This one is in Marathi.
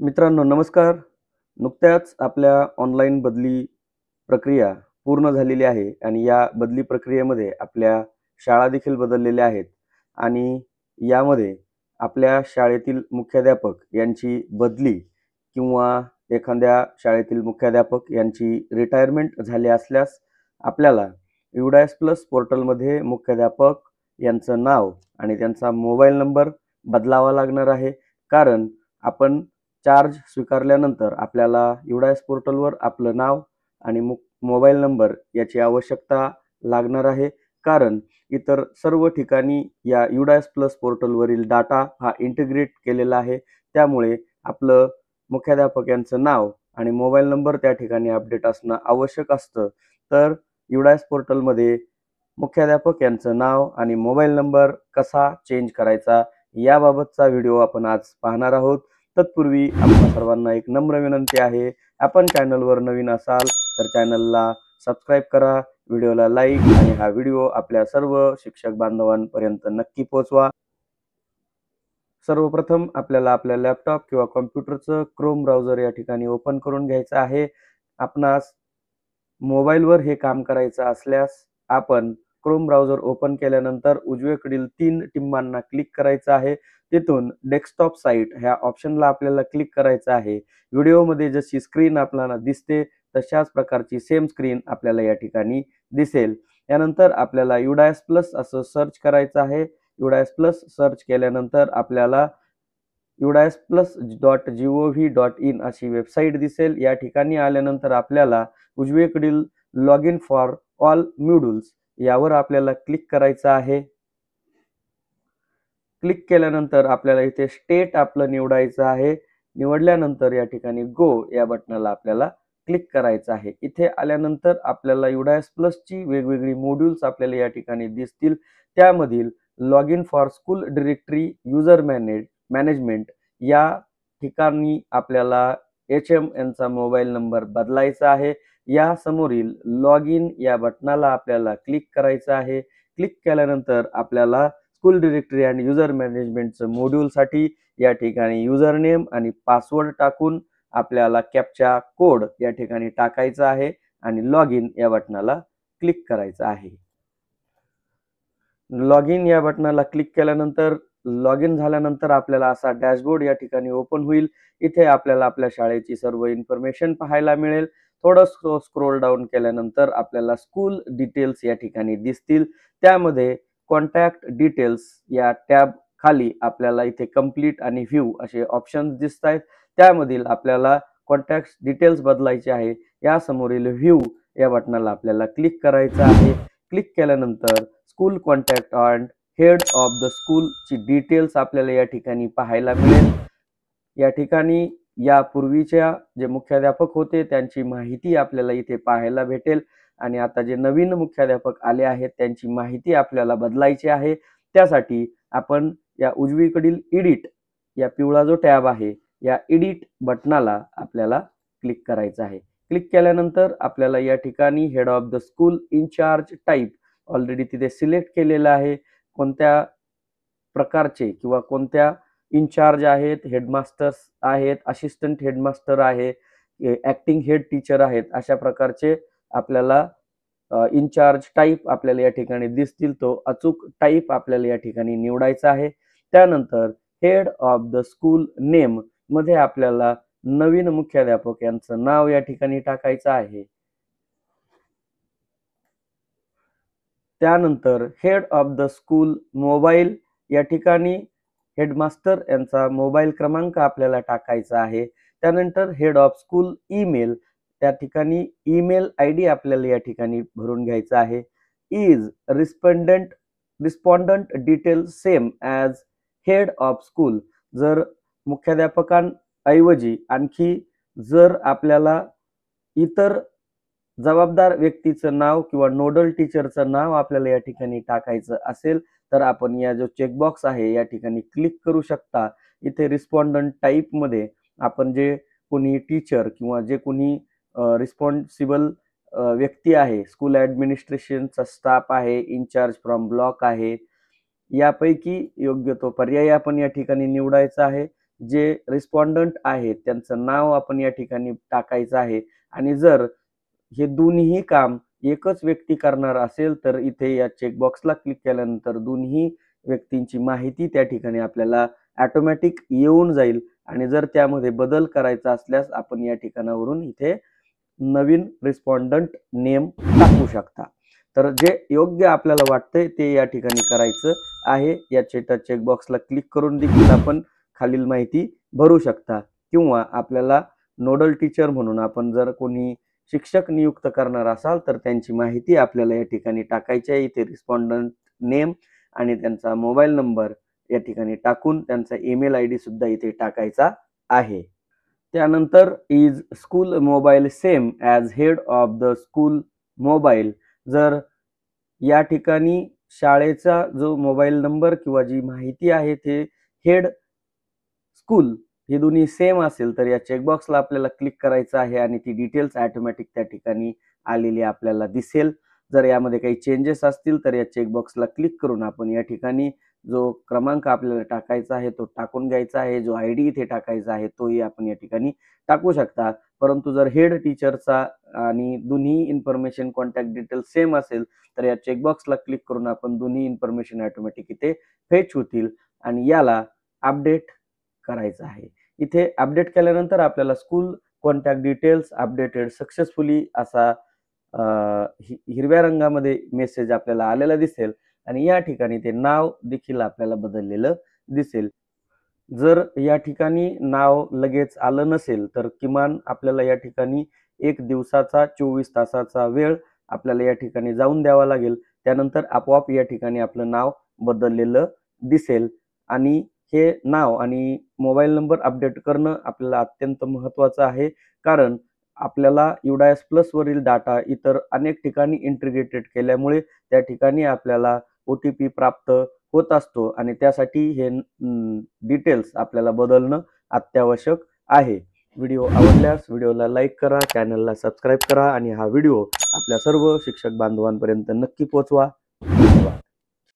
मित्रांनो नमस्कार. नुकत्याच आपल्या ऑनलाईन बदली प्रक्रिया पूर्ण झालेली आहे आणि या बदली प्रक्रियेमध्ये आपल्या शाळा देखील बदललेल्या आहेत आणि यामध्ये आपल्या शाळेतील मुख्याध्यापक यांची बदली किंवा एखाद्या शाळेतील मुख्याध्यापक यांची रिटायरमेंट झाली असल्यास आपल्याला युडायस प्लस पोर्टलमध्ये मुख्याध्यापक यांचं नाव आणि त्यांचा मोबाईल नंबर बदलावा लागणार आहे. कारण आपण चार्ज स्वीकारल्यानंतर आपल्याला युडायस पोर्टलवर आपलं नाव आणि मोबाईल नंबर याची आवश्यकता लागणार आहे. कारण इतर सर्व ठिकाणी या युडायस प्लस पोर्टलवरील डाटा हा इंटिग्रेट केलेला आहे. त्यामुळे आपलं मुख्याध्यापक यांचं नाव आणि मोबाईल नंबर त्या ठिकाणी अपडेट असणं आवश्यक असतं. तर युडायस पोर्टलमध्ये मुख्याध्यापक यांचं नाव आणि मोबाईल नंबर कसा चेंज करायचा याबाबतचा व्हिडिओ आपण आज पाहणार आहोत. तत्पूर्वी आपल्या सर्वांना एक नम्र विनंती आहे, आपण चॅनलवर नवीन असाल तर चॅनलला सबस्क्राईब करा, व्हिडिओला लाईक आणि हा व्हिडिओ आपल्या सर्व शिक्षक बांधवांपर्यंत नक्की पोहोचवा. सर्वप्रथम आपल्याला आपल्या लॅपटॉप किंवा कॉम्प्युटरचं क्रोम ब्राउझर या ठिकाणी ओपन करून घ्यायचं आहे. आपणास मोबाईलवर हे काम करायचं असल्यास आपण क्रोम ब्राउझर ओपन केल्यानंतर उजवीकडील 3 टिंबांना क्लिक करायचं आहे. तिथून डेस्कटॉप साइट ह्या ऑप्शनला आपल्याला क्लिक करायचं आहे. व्हिडिओमध्ये जशी स्क्रीन आपल्याला दिसते तशाच प्रकारची सेम स्क्रीन आपल्याला या ठिकाणी दिसेल. यानंतर आपल्याला युडायस प्लस असं सर्च करायचं आहे. युडायस प्लस सर्च केल्यानंतर आपल्याला udasplus.gov.in अशी वेबसाईट दिसेल. या ठिकाणी आल्यानंतर आपल्याला उजवीकडील log in for all modules यावर आपल्याला क्लिक करायचं आहे. क्लिक केल्यानंतर आपल्याला इथे स्टेट आपलं निवडायचं आहे. निवडल्यानंतर या ठिकाणी गो या बटनाला आपल्याला क्लिक करायचं आहे. इथे आल्यानंतर आपल्याला युडायस प्लसची वेगवेगळी मॉड्यूल्स आपल्याला या ठिकाणी दिसतील. त्यामधील log in for school directory user management या ठिकाणी आपल्याला HM यांचा मोबाईल नंबर बदलायचा आहे. या समोरील लॉग इन या बटनाला आपल्याला क्लिक करायचं आहे. क्लिक केल्यानंतर आपल्याला स्कूल डिरेक्टरी आणि युजर मॅनेजमेंटचं मॉड्यूलसाठी या ठिकाणी युजर नेम आणि पासवर्ड टाकून आपल्याला कॅप्चा कोड या ठिकाणी टाकायचा आहे आणि लॉग इन या बटनाला क्लिक करायचं आहे. लॉग इन या बटनाला क्लिक केल्यानंतर लॉग इन झाल्यानंतर आपल्याला असा डॅशबोर्ड या ठिकाणी ओपन होईल. इथे आपल्याला आपल्या शाळेची सर्व इन्फॉर्मेशन पाहायला मिळेल. थोडं स्क्रोल डाऊन केल्यानंतर आपल्याला स्कूल डिटेल्स या ठिकाणी दिसतील. त्यामध्ये कॉन्टॅक्ट डिटेल्स या टॅब खाली आपल्याला इथे कंप्लीट आणि व्ह्यू असे ऑप्शन्स दिसत आहेत. त्यामधील आपल्याला कॉन्टॅक्ट डिटेल्स बदलायचे आहे. या समोरील व्ह्यू या बटनाला आपल्याला क्लिक करायचं आहे. क्लिक केल्यानंतर school contact and head of the स्कूलची डिटेल्स आपल्याला या ठिकाणी पाहायला मिळेल. या ठिकाणी यापूर्वीच्या जे मुख्याध्यापक होते त्यांची माहिती आपल्याला इथे पाहायला भेटेल आणि आता जे नवीन मुख्याध्यापक आले आहेत त्यांची माहिती आपल्याला बदलायची आहे. त्यासाठी आपण या उजवीकडील एडिट या पिवळा जो टॅब आहे या एडिट बटनाला आपल्याला क्लिक करायचं आहे. क्लिक केल्यानंतर आपल्याला या ठिकाणी head of the school incharge type already तिथे सिलेक्ट केलेलं आहे. कोणत्या प्रकारचे किंवा कोणत्या इनचार्ज आहेत, हेडमास्टर्स आहेत, असिस्टंट हेडमास्टर आहे, ॲक्टिंग हेड टीचर आहेत, अशा प्रकारचे आपल्याला इनचार्ज टाईप आपल्याला या ठिकाणी दिसतील. तो अचूक टाईप आपल्याला या ठिकाणी निवडायचा आहे. त्यानंतर head of the school name मध्ये आपल्याला नवीन मुख्याध्यापक यांचं नाव या ठिकाणी टाकायचं आहे. त्यानंतर head of the school mobile या ठिकाणी हेडमास्टर यांचा मोबाईल क्रमांक आपल्याला टाकायचा आहे. त्यानंतर हेड ऑफ स्कूल ईमेल त्या ठिकाणी ईमेल ID आपल्याला या ठिकाणी भरून घ्यायचा आहे. Is respondent detail same as head of school. जर मुख्याध्यापकांऐवजी आणखी जर आपल्याला इतर जबाबदार व्यक्तीचं नाव किंवा नोडल टीचरचं नाव आपल्याला या ठिकाणी टाकायचं असेल तर आपण या जो चेकबॉक्स आहे या ठिकाणी क्लिक करू शकता. इथे रिस्पॉन्डंट टाईपमध्ये आपण जे कोणी टीचर किंवा जे कोणी रिस्पॉन्सिबल व्यक्ती आहे, स्कूल ॲडमिनिस्ट्रेशनचा स्टाफ आहे, इनचार्ज फ्रॉम ब्लॉक आहे, यापैकी योग्य तो पर्याय आपण या ठिकाणी निवडायचा आहे. जे रिस्पॉन्डंट आहेत त्यांचं नाव आपण या ठिकाणी टाकायचं आहे आणि जर हे दोन्ही काम एकच व्यक्ती करणार असेल तर इथे या चेकबॉक्सला क्लिक केल्यानंतर दोन्ही व्यक्तींची माहिती त्या ठिकाणी आपल्याला ऑटोमॅटिक येऊन जाईल आणि जर त्यामध्ये बदल करायचा असल्यास आपण या ठिकाणावरून इथे नवीन रिस्पॉन्डंट नेम टाकू शकता। तर जे योग्य आपल्याला वाटतंय ते या ठिकाणी करायचं आहे। या चेकबॉक्सला क्लिक करून देखील आपण खालील माहिती भरू शकता किंवा आपल्याला नोडल टीचर म्हणून आपण जर कोणी शिक्षक नियुक्त करणार असाल तर त्यांची माहिती आपल्याला या ठिकाणी टाकायची आहे। इथे रिस्पॉन्डंट नेम आणि त्यांचा मोबाईल नंबर या ठिकाणी टाकून त्यांचा ईमेल आयडी सुद्धा इथे टाकायचा आहे। त्यानंतर is school mobile same as head of the school mobile, जर या ठिकाणी शाळेचा जो मोबाईल नंबर किंवा जी माहिती आहे ते हेड स्कूल हे दोन्ही सेम असेल तर या चेकबॉक्सला आपल्याला क्लिक करायचं आहे आणि ती डिटेल्स ऑटोमॅटिक त्या ठिकाणी आलेली आपल्याला दिसेल। जर यामध्ये काही चेंजेस असतील तर या चेकबॉक्सला क्लिक करून आपण या ठिकाणी जो क्रमांक आपल्याला टाकायचा आहे तो टाकून घ्यायचा आहे, जो आयडी इथे टाकायचा आहे तोही आपण या ठिकाणी टाकू शकता। परंतु जर हेड टीचरचा आणि दोन्ही इन्फॉर्मेशन कॉन्टॅक्ट डिटेल्स सेम असेल तर या चेकबॉक्सला क्लिक करून आपण दोन्ही इन्फॉर्मेशन ऑटोमॅटिक इथे फेच होतील आणि याला अपडेट करायचं आहे। इथे अपडेट केल्यानंतर आपल्याला school contact details updated successfully असा हिरव्या रंगामध्ये मेसेज आपल्याला आलेला दिसेल आणि या ठिकाणी ते नाव देखील आपल्याला बदललेलं दिसेल। जर या ठिकाणी नाव लगेच आलं नसेल तर किमान आपल्याला या ठिकाणी 1 दिवसाचा 24 तासाचा वेळ आपल्याला या ठिकाणी जाऊन द्यावा लागेल। त्यानंतर आपोआप या ठिकाणी आपलं नाव बदललेलं दिसेल आणि हे नाव आणि मोबाईल नंबर अपडेट करणं आपल्याला अत्यंत महत्त्वाचं आहे, कारण आपल्याला UDAS प्लस वरील डाटा इतर अनेक ठिकाणी इंटिग्रेटेड केल्यामुळे त्या ठिकाणी आपल्याला OTP प्राप्त होत असतो आणि त्यासाठी हे डिटेल्स आपल्याला बदलणं अत्यावश्यक आहे। व्हिडिओ आवडल्यास व्हिडिओला लाईक करा, चॅनलला सबस्क्राईब करा आणि हा व्हिडिओ आपल्या सर्व शिक्षक बांधवांपर्यंत नक्की पोहोचवा।